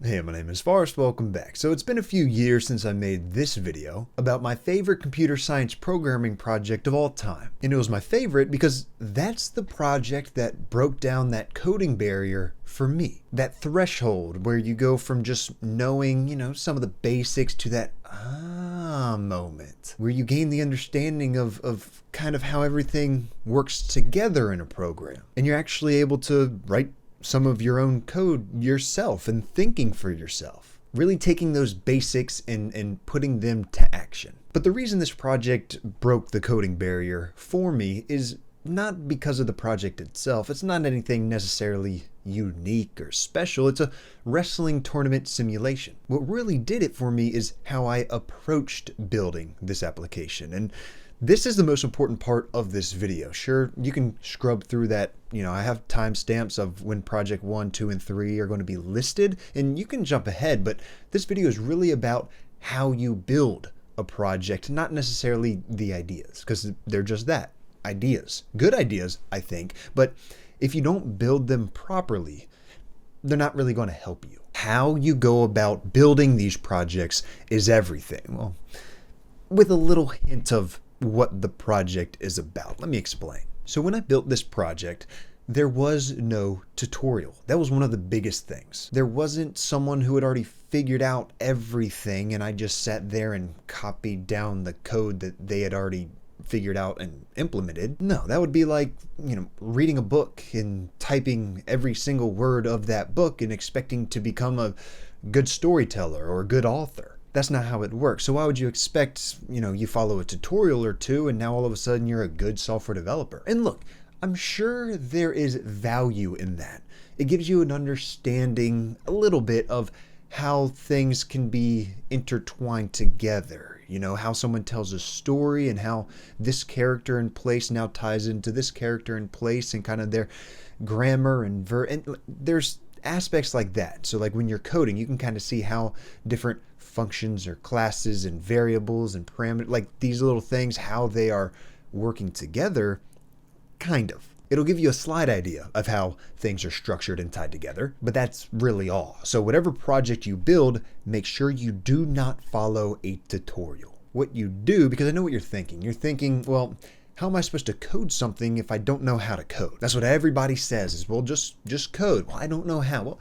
Hey, my name is Forrest, welcome back. So it's been a few years since I made this video about my favorite computer science programming project of all time. And it was my favorite because that's the project that broke down that coding barrier for me. That threshold where you go from just knowing, some of the basics to that moment where you gain the understanding of kind of how everything works together in a program. And you're actually able to write some of your own code yourself and thinking for yourself. Really taking those basics and putting them to action. But the reason this project broke the coding barrier for me is not because of the project itself. It's not anything necessarily unique or special. It's a wrestling tournament simulation. What really did it for me is how I approached building this application. And this is the most important part of this video. Sure, you can scrub through that. I have timestamps of when project 1, 2, and 3 are going to be listed, and you can jump ahead, but this video is really about how you build a project, not necessarily the ideas, because they're just that, ideas. Good ideas, I think, but if you don't build them properly, they're not really going to help you. How you go about building these projects is everything. Well, with a little hint of what the project is about. Let me explain. So when I built this project, there was no tutorial. That was one of the biggest things. There wasn't someone who had already figured out everything and I just sat there and copied down the code that they had already figured out and implemented. No, that would be like, reading a book and typing every single word of that book and expecting to become a good storyteller or a good author. That's not how it works. So why would you expect, you follow a tutorial or two and now all of a sudden you're a good software developer? And look, I'm sure there is value in that. It gives you an understanding a little bit of how things can be intertwined together. How someone tells a story and how this character in place now ties into this character in place and kind of their grammar and there's aspects like that. So like when you're coding, you can kind of see how different functions or classes and variables and parameters, like these little things, how they are working together, kind of. It'll give you a slight idea of how things are structured and tied together, but that's really all. So whatever project you build, make sure you do not follow a tutorial. What you do, because I know what you're thinking. You're thinking, well, how am I supposed to code something if I don't know how to code? That's what everybody says is, well, just code. Well, I don't know how. Well,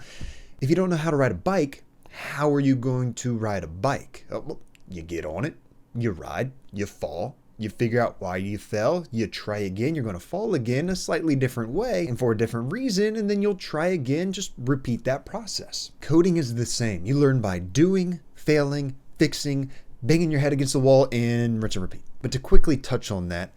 if you don't know how to ride a bike, how are you going to ride a bike? Well, you get on it, you ride, you fall, you figure out why you fell, you try again, you're going to fall again a slightly different way and for a different reason, and then you'll try again, just repeat that process. Coding is the same. You learn by doing, failing, fixing, banging your head against the wall, and rinse and repeat. But to quickly touch on that,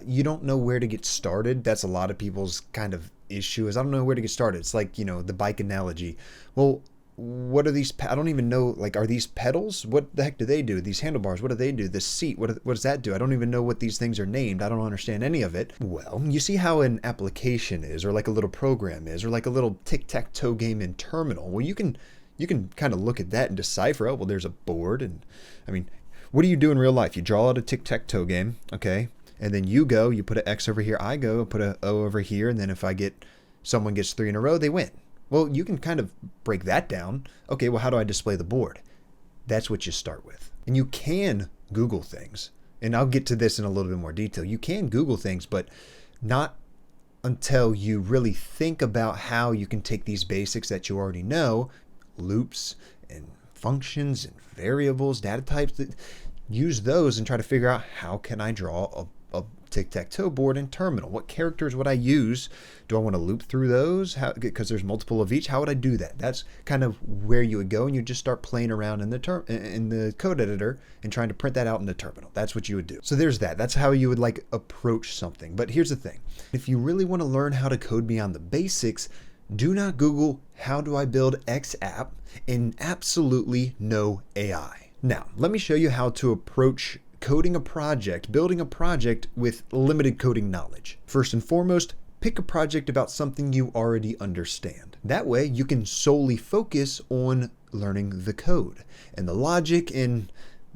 you don't know where to get started. That's a lot of people's kind of issue is I don't know where to get started. It's like, the bike analogy. Well, what are these? I don't even know, are these pedals? What the heck do they do? These handlebars, what do they do? This seat, what does that do? I don't even know what these things are named. I don't understand any of it. Well, you see how an application is, or like a little program is, or like a little tic-tac-toe game in Terminal. Well, you can kind of look at that and decipher, well, there's a board. And what do you do in real life? You draw out a tic-tac-toe game, okay? And then you put an X over here, I go, put an O over here, and then if someone gets 3 in a row, they win. Well, you can kind of break that down. Okay, well, how do I display the board? That's what you start with. And you can Google things. And I'll get to this in a little bit more detail. You can Google things, but not until you really think about how you can take these basics that you already know, loops and functions and variables, data types, use those and try to figure out how can I draw a tic-tac-toe board in Terminal. What characters would I use? Do I want to loop through those? Because there's multiple of each. How would I do that? That's kind of where you would go, and you just start playing around in the code editor and trying to print that out in the Terminal. That's what you would do. So there's that. That's how you would approach something. But here's the thing. If you really want to learn how to code beyond the basics, do not Google how do I build X app in absolutely no AI. Now, let me show you how to approach building a project with limited coding knowledge. First and foremost, pick a project about something you already understand. That way you can solely focus on learning the code and the logic and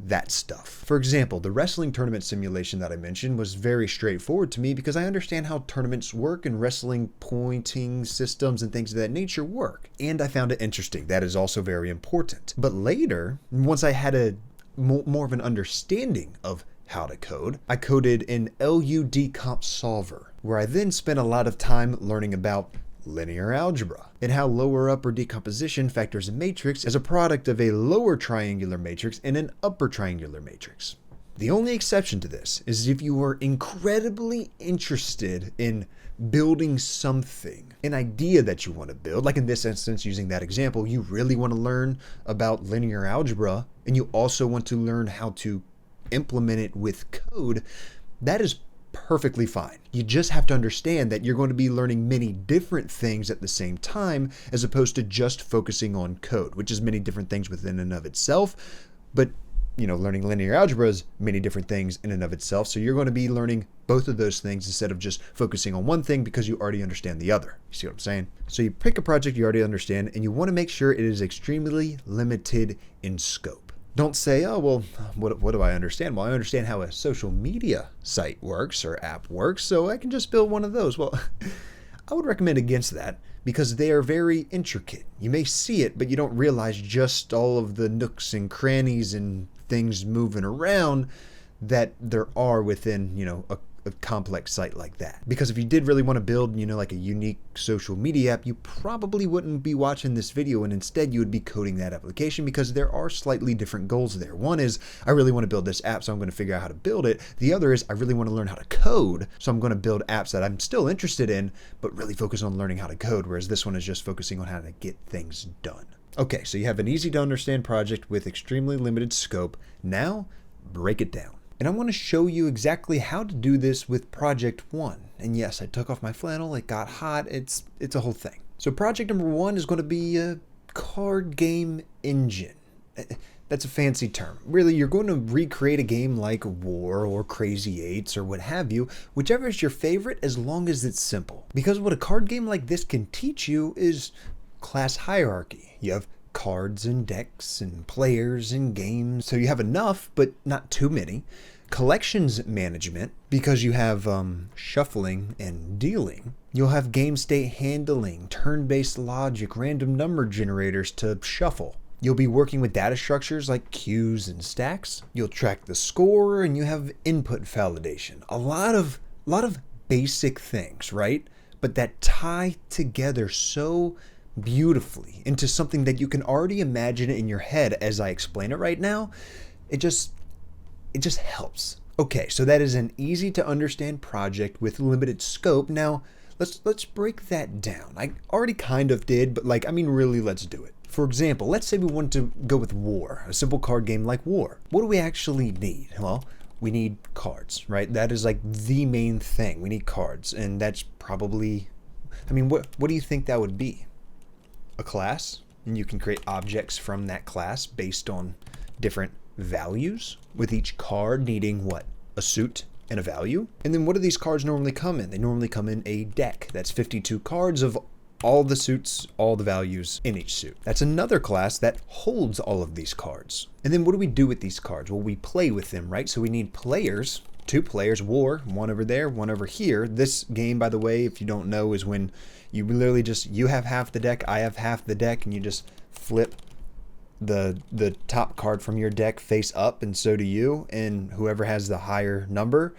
that stuff. For example, the wrestling tournament simulation that I mentioned was very straightforward to me because I understand how tournaments work and wrestling pointing systems and things of that nature work. And I found it interesting. That is also very important. But later, once I had a more of an understanding of how to code, I coded in LUD comp solver, where I then spent a lot of time learning about linear algebra and how lower upper decomposition factors a matrix as a product of a lower triangular matrix and an upper triangular matrix. The only exception to this is if you are incredibly interested in building something, an idea that you want to build, like in this instance, using that example, you really want to learn about linear algebra and you also want to learn how to implement it with code. That is perfectly fine. You just have to understand that you're going to be learning many different things at the same time, as opposed to just focusing on code, which is many different things within and of itself. But learning linear algebra is many different things in and of itself. So you're going to be learning both of those things instead of just focusing on one thing because you already understand the other. You see what I'm saying? So you pick a project you already understand and you want to make sure it is extremely limited in scope. Don't say, oh, well, what do I understand? Well, I understand how a social media site works or app works, so I can just build one of those. Well, I would recommend against that because they are very intricate. You may see it, but you don't realize just all of the nooks and crannies and things moving around that there are within, a complex site like that. Because if you did really want to build, like a unique social media app, you probably wouldn't be watching this video and instead you would be coding that application because there are slightly different goals there. One is, I really want to build this app, so I'm going to figure out how to build it. The other is, I really want to learn how to code, so I'm going to build apps that I'm still interested in, but really focus on learning how to code, whereas this one is just focusing on how to get things done. Okay, so you have an easy to understand project with extremely limited scope. Now, break it down. And I want to show you exactly how to do this with project 1. And yes, I took off my flannel, it got hot, it's a whole thing. So project number 1 is going to be a card game engine. That's a fancy term. Really, you're going to recreate a game like War or Crazy Eights or what have you, whichever is your favorite, as long as it's simple. Because what a card game like this can teach you is class hierarchy. You have cards and decks and players and games, so you have enough but not too many. Collections management, because you have shuffling and dealing. You'll have game state handling, turn-based logic, random number generators to shuffle. You'll be working with data structures like queues and stacks. You'll track the score, and you have input validation. A lot of basic things, right? But that tie together so beautifully into something that you can already imagine in your head as I explain it right now. It just helps. Okay, so that is an easy to understand project with limited scope. Now, let's break that down. I already kind of did, but really, let's do it. For example, let's say we want to go with War, a simple card game like War. What do we actually need? Well, we need cards, right? That is the main thing. We need cards, and that's probably, what do you think that would be? A class, and you can create objects from that class based on different values, with each card needing what? A suit and a value. And then what do these cards normally come in? They normally come in a deck. That's 52 cards of all the suits, all the values in each suit. That's another class that holds all of these cards. And then what do we do with these cards? Well, we play with them, right? So we need players, 2 players, War, one over there, one over here. This game, by the way, if you don't know, is when you literally you have half the deck, I have half the deck, and you just flip the top card from your deck face up, and so do you, and whoever has the higher number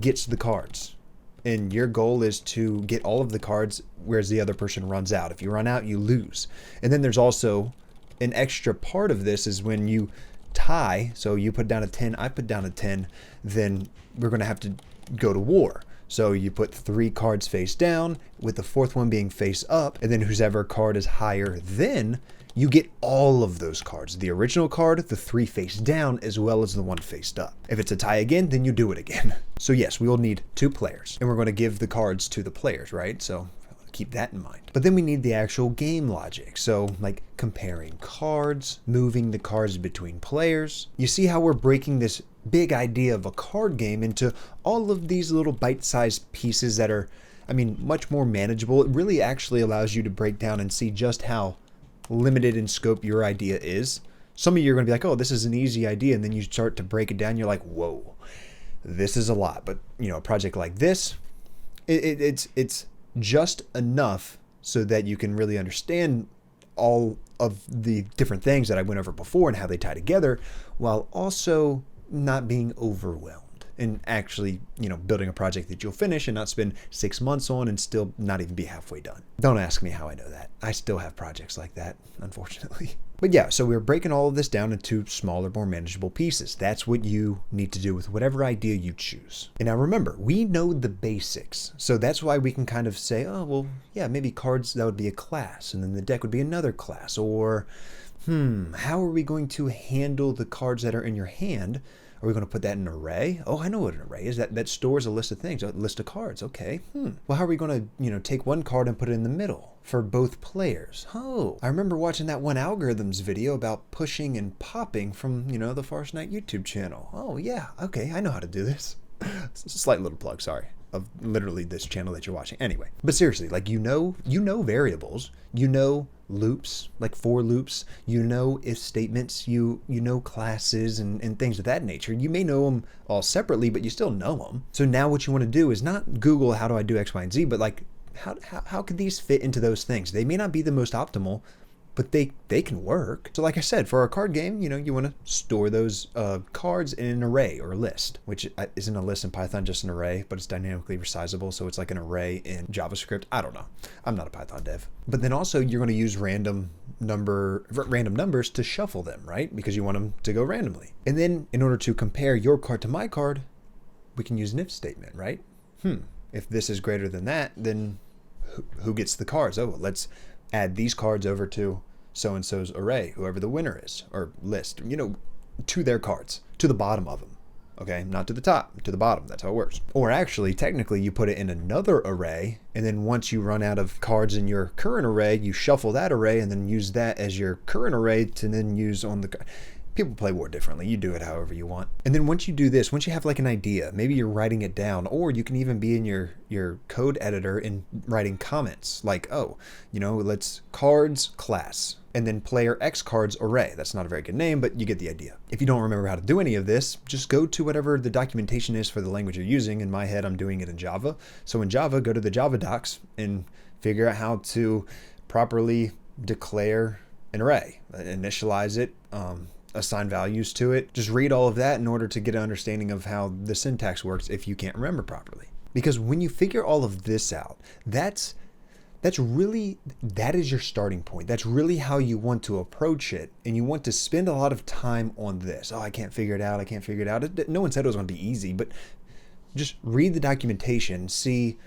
gets the cards. And your goal is to get all of the cards, whereas the other person runs out. If you run out, you lose. And then there's also an extra part of this is when you tie, so you put down a 10, I put down a 10, then we're going to have to go to war. So you put 3 cards face down, with the 4th one being face up, and then whoever card is higher, then you get all of those cards. The original card, the 3 face down, as well as the 1 faced up. If it's a tie again, then you do it again. So yes, we will need 2 players, and we're going to give the cards to the players, right? So keep that in mind. But then we need the actual game logic. So like comparing cards, moving the cards between players. You see how we're breaking this big idea of a card game into all of these little bite-sized pieces that are, much more manageable. It really actually allows you to break down and see just how limited in scope your idea is. Some of you are going to be like, oh, this is an easy idea. And then you start to break it down. You're like, whoa, this is a lot. But, you know, a project like this, it's just enough so that you can really understand all of the different things that I went over before and how they tie together, while also not being overwhelmed and actually, you know, building a project that you'll finish and not spend 6 months on and still not even be halfway done. Don't ask me how I know that. I still have projects like that, unfortunately. But yeah, so we're breaking all of this down into smaller, more manageable pieces. That's what you need to do with whatever idea you choose. And now remember, we know the basics. So that's why we can kind of say, oh, well, yeah, maybe cards, that would be a class. And then the deck would be another class. Or, how are we going to handle the cards that are in your hand? Are we going to put that in an array? Oh, I know what an array is. That stores a list of things, a list of cards. Okay. Well, how are we going to, you know, take one card and put it in the middle for both players? Oh, I remember watching that one algorithms video about pushing and popping from, you know, the Farce Night YouTube channel. Oh, yeah. Okay. I know how to do this. Slight little plug. Sorry. Of literally this channel that you're watching. Anyway, but seriously, like, you know variables, you know loops, like for loops, you know if statements, you know classes and things of that nature. You may know them all separately, but you still know them. So now what you want to do is not Google how do I do X, Y, and Z, but like how could these fit into those things? They may not be the most optimal, but they can work. So like I said, for a card game, you know, you want to store those cards in an array or a list, which isn't a list in Python, just an array, but it's dynamically resizable. So it's like an array in JavaScript. I don't know. I'm not a Python dev. But then also you're going to use random numbers to shuffle them, right? Because you want them to go randomly. And then in order to compare your card to my card, we can use an if statement, right? If this is greater than that, then who gets the cards? Oh, well, let's add these cards over to so-and-so's array, whoever the winner is, or list, you know, to their cards, to the bottom of them. Okay, not to the top, to the bottom. That's how it works. Or actually, technically, you put it in another array, and then once you run out of cards in your current array, you shuffle that array and then use that as your current array to then use on the... People play War differently. You do it however you want. And then once you do this, once you have like an idea, maybe you're writing it down, or you can even be in your code editor and writing comments like, oh, you know, let's cards class and then player X cards array. That's not a very good name, but you get the idea. If you don't remember how to do any of this, just go to whatever the documentation is for the language you're using. In my head, I'm doing it in Java. So in Java, go to the Java docs and figure out how to properly declare an array, initialize it, assign values to it. Just read all of that in order to get an understanding of how the syntax works if you can't remember properly. Because when you figure all of this out, that is your starting point. That's really how you want to approach it. And you want to spend a lot of time on this. Oh, I can't figure it out. I can't figure it out. No one said it was going to be easy, but just read the documentation, see,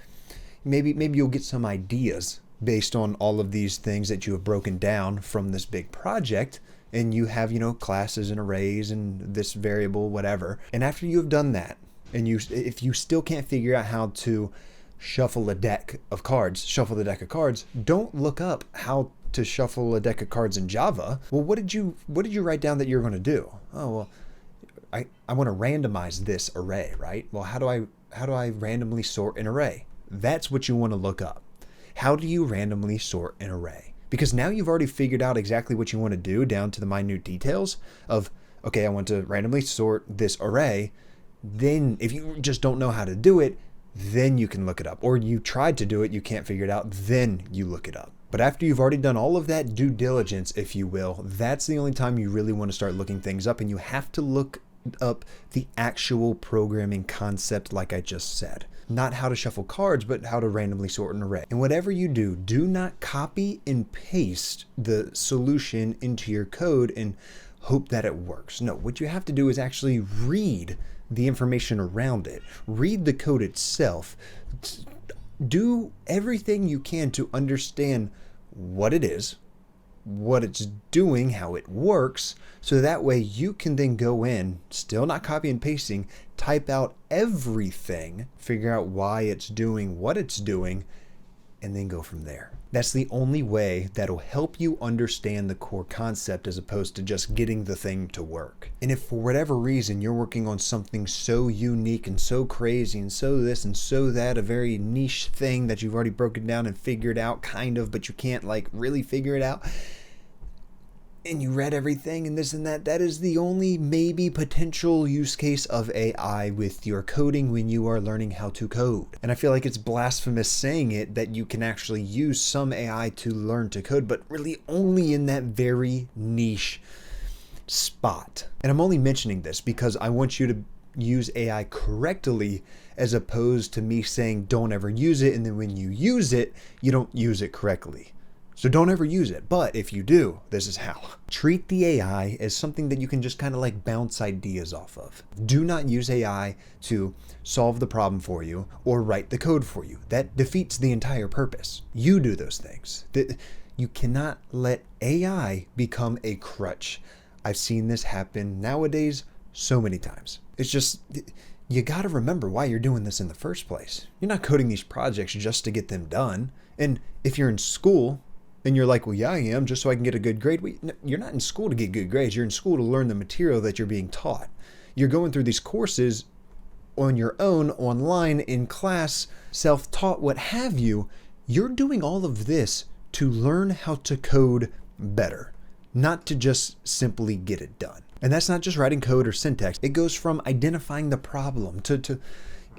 maybe you'll get some ideas based on all of these things that you have broken down from this big project. And you have, you know, classes and arrays and this variable, whatever. And after you have done that, and if you still can't figure out how to shuffle the deck of cards, don't look up how to shuffle a deck of cards in Java. Well, what did you write down that you're going to do? Oh, well, I want to randomize this array, right? Well, how do I randomly sort an array? That's what you want to look up. How do you randomly sort an array? Because now you've already figured out exactly what you want to do down to the minute details of, okay, I want to randomly sort this array. Then if you just don't know how to do it, then you can look it up. Or you tried to do it, you can't figure it out, then you look it up. But after you've already done all of that due diligence, if you will, that's the only time you really want to start looking things up. And you have to look up the actual programming concept like I just said. Not how to shuffle cards, but how to randomly sort an array. And whatever you do, do not copy and paste the solution into your code and hope that it works. No, what you have to do is actually read the information around it. Read the code itself. Do everything you can to understand what it is, what it's doing, how it works, so that way you can then go in, still not copy and pasting, type out everything, figure out why it's doing what it's doing, and then go from there. That's the only way that'll help you understand the core concept as opposed to just getting the thing to work. And if for whatever reason you're working on something so unique and so crazy and so this and so that, a very niche thing that you've already broken down and figured out kind of, but you can't like really figure it out, and you read everything and this and that. That is the only maybe potential use case of AI with your coding when you are learning how to code. And I feel like it's blasphemous saying it that you can actually use some AI to learn to code, but really only in that very niche spot. And I'm only mentioning this because I want you to use AI correctly, as opposed to me saying don't ever use it, and then when you use it, you don't use it correctly. So don't ever use it. But if you do, this is how. Treat the AI as something that you can just kind of like bounce ideas off of. Do not use AI to solve the problem for you or write the code for you. That defeats the entire purpose. You do those things. You cannot let AI become a crutch. I've seen this happen nowadays so many times. It's just, you got to remember why you're doing this in the first place. You're not coding these projects just to get them done. And if you're in school, and you're like, well, yeah, I am, just so I can get a good grade. Well, you're not in school to get good grades. You're in school to learn the material that you're being taught. You're going through these courses on your own, online, in class, self-taught, what have you. You're doing all of this to learn how to code better, not to just simply get it done. And that's not just writing code or syntax. It goes from identifying the problem to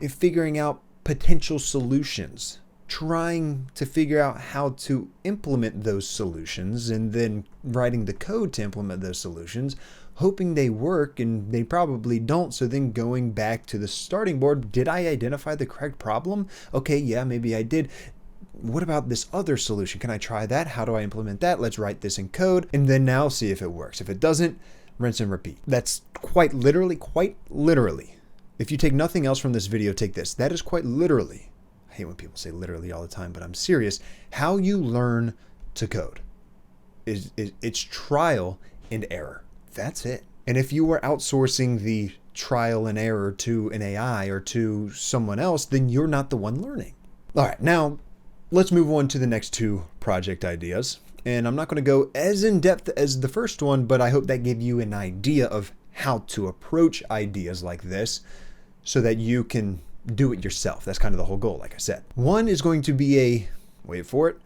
figuring out potential solutions, trying to figure out how to implement those solutions, and then writing the code to implement those solutions, hoping they work, and they probably don't. So then going back to the starting board, did I identify the correct problem? Okay, yeah, maybe I did. What about this other solution? Can I try that? How do I implement that? Let's write this in code, and then now see if it works. If it doesn't, rinse and repeat. That's quite literally, if you take nothing else from this video, take this. That is quite literally, I hate when people say literally all the time, but I'm serious, how you learn to code. It's trial and error. That's it. And if you are outsourcing the trial and error to an AI or to someone else, then you're not the one learning. All right, now let's move on to the next two project ideas. And I'm not going to go as in depth as the first one, but I hope that gave you an idea of how to approach ideas like this so that you can do it yourself. That's kind of the whole goal, like I said. One is going to be a, wait for it,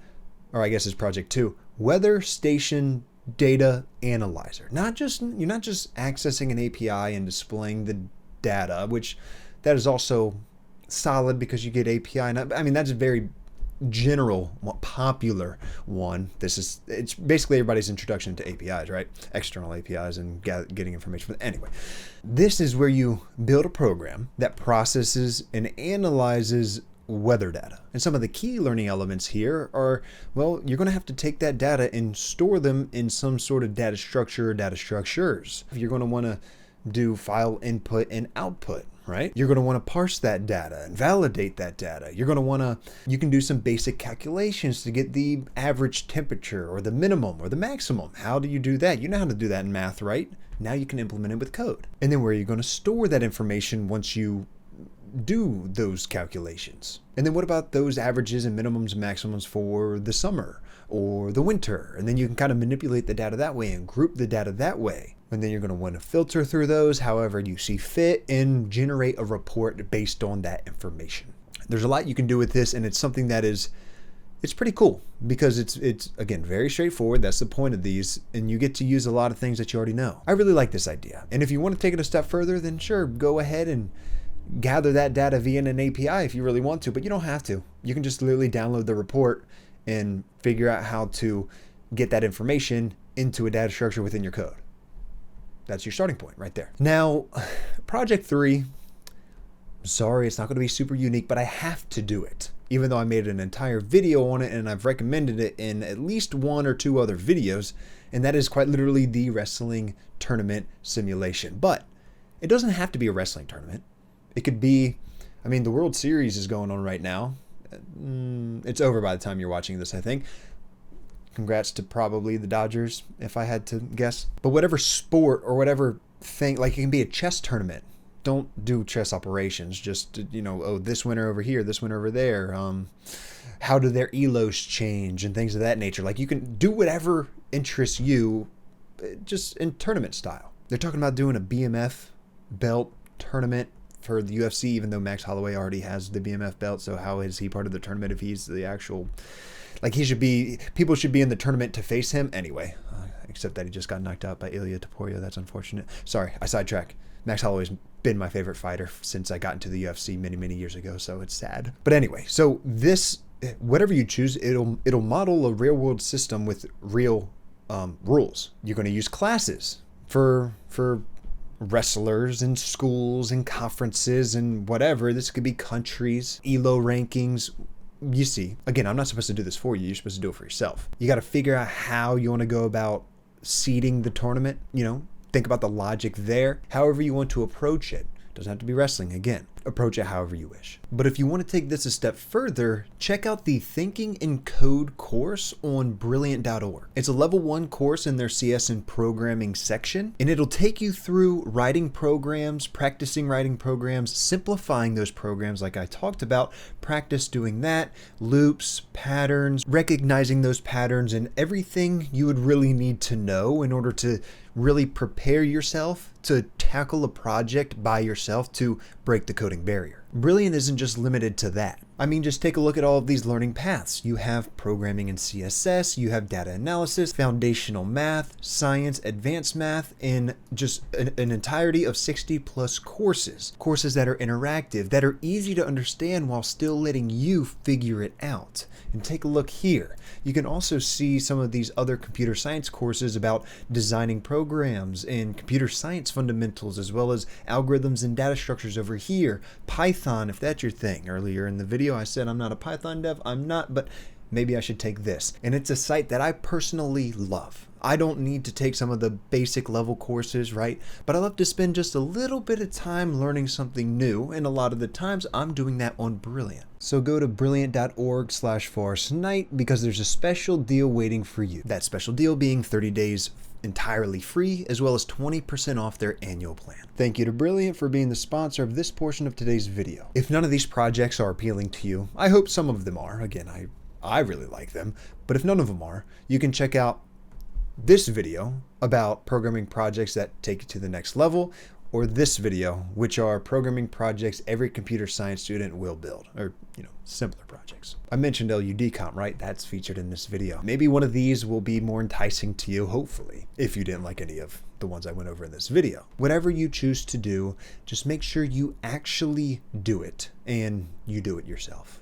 or I guess it's project 2, weather station data analyzer. You're not just accessing an API and displaying the data, which that is also solid because you get API. And I mean, that's a very general, popular one. It's basically everybody's introduction to APIs, right? External APIs and getting information from. Anyway, this is where you build a program that processes and analyzes weather data. And some of the key learning elements here are, well, you're going to have to take that data and store them in some sort of data structure or data structures. You're going to want to do file input and output, right? You're going to want to parse that data and validate that data. You're going to want to, you can do some basic calculations to get the average temperature or the minimum or the maximum. How do you do that? You know how to do that in math, right? Now you can implement it with code. And then where are you going to store that information once you do those calculations? And then what about those averages and minimums and maximums for the summer or the winter? And then you can kind of manipulate the data that way and group the data that way. And then you're going to want to filter through those however you see fit and generate a report based on that information. There's a lot you can do with this, and it's something that it's pretty cool because it's again very straightforward. That's the point of these, and you get to use a lot of things that you already know. I really like this idea. And if you want to take it a step further, then sure, go ahead and gather that data via an API if you really want to, but you don't have to. You can just literally download the report and figure out how to get that information into a data structure within your code. That's your starting point right there. Now, project 3, sorry, it's not going to be super unique, but I have to do it. Even though I made an entire video on it and I've recommended it in at least 1 or 2 other videos, and that is quite literally the wrestling tournament simulation. But it doesn't have to be a wrestling tournament. It could be, I mean, the World Series is going on right now. It's over by the time you're watching this, I think. Congrats to probably the Dodgers, if I had to guess. But whatever sport or whatever thing, like it can be a chess tournament. Don't do chess operations. Just, oh, this winner over here, this winner over there. How do their elos change and things of that nature? Like you can do whatever interests you, just in tournament style. They're talking about doing a BMF belt tournament for the UFC, even though Max Holloway already has the BMF belt. So how is he part of the tournament if he's the actual... Like people should be in the tournament to face him. Anyway, except that he just got knocked out by Ilya Taporia. That's unfortunate. Sorry, I sidetrack. Max Holloway's been my favorite fighter since I got into the UFC many years ago, so it's sad. But anyway, so this, whatever you choose, it'll model a real world system with real rules. You're going to use classes for wrestlers and schools and conferences and whatever. This could be countries, ELO rankings. You see, again, I'm not supposed to do this for you. You're supposed to do it for yourself. You got to figure out how you want to go about seeding the tournament. You know, think about the logic there. However you want to approach it. Doesn't have to be wrestling. Again, approach it however you wish. But if you want to take this a step further, check out the Thinking in Code course on brilliant.org. It's a level 1 course in their CS and programming section, and it'll take you through writing programs, practicing writing programs, simplifying those programs like I talked about, practice doing that, loops, patterns, recognizing those patterns, and everything you would really need to know in order to really prepare yourself to tackle a project by yourself to break the coding barrier. Brilliant isn't just limited to that. I mean, just take a look at all of these learning paths. You have programming in CSS, you have data analysis, foundational math, science, advanced math, and just an entirety of 60 plus courses. Courses that are interactive, that are easy to understand while still letting you figure it out. And take a look here. You can also see some of these other computer science courses about designing programs and computer science fundamentals, as well as algorithms and data structures over here. Python, if that's your thing. Earlier in the video, I said I'm not a Python dev. I'm not, but maybe I should take this. And it's a site that I personally love. I don't need to take some of the basic level courses, right? But I love to spend just a little bit of time learning something new, and a lot of the times I'm doing that on Brilliant. So go to brilliant.org/forestnight because there's a special deal waiting for you. That special deal being 30 days entirely free, as well as 20% off their annual plan. Thank you to Brilliant for being the sponsor of this portion of today's video. If none of these projects are appealing to you, I hope some of them are. Again, I really like them. But if none of them are, you can check out this video about programming projects that take you to the next level, or this video, which are programming projects every computer science student will build, or, you know, simpler projects. I mentioned LUD comp, right? That's featured in this video. Maybe one of these will be more enticing to you, hopefully, if you didn't like any of the ones I went over in this video. Whatever you choose to do, just make sure you actually do it, and you do it yourself.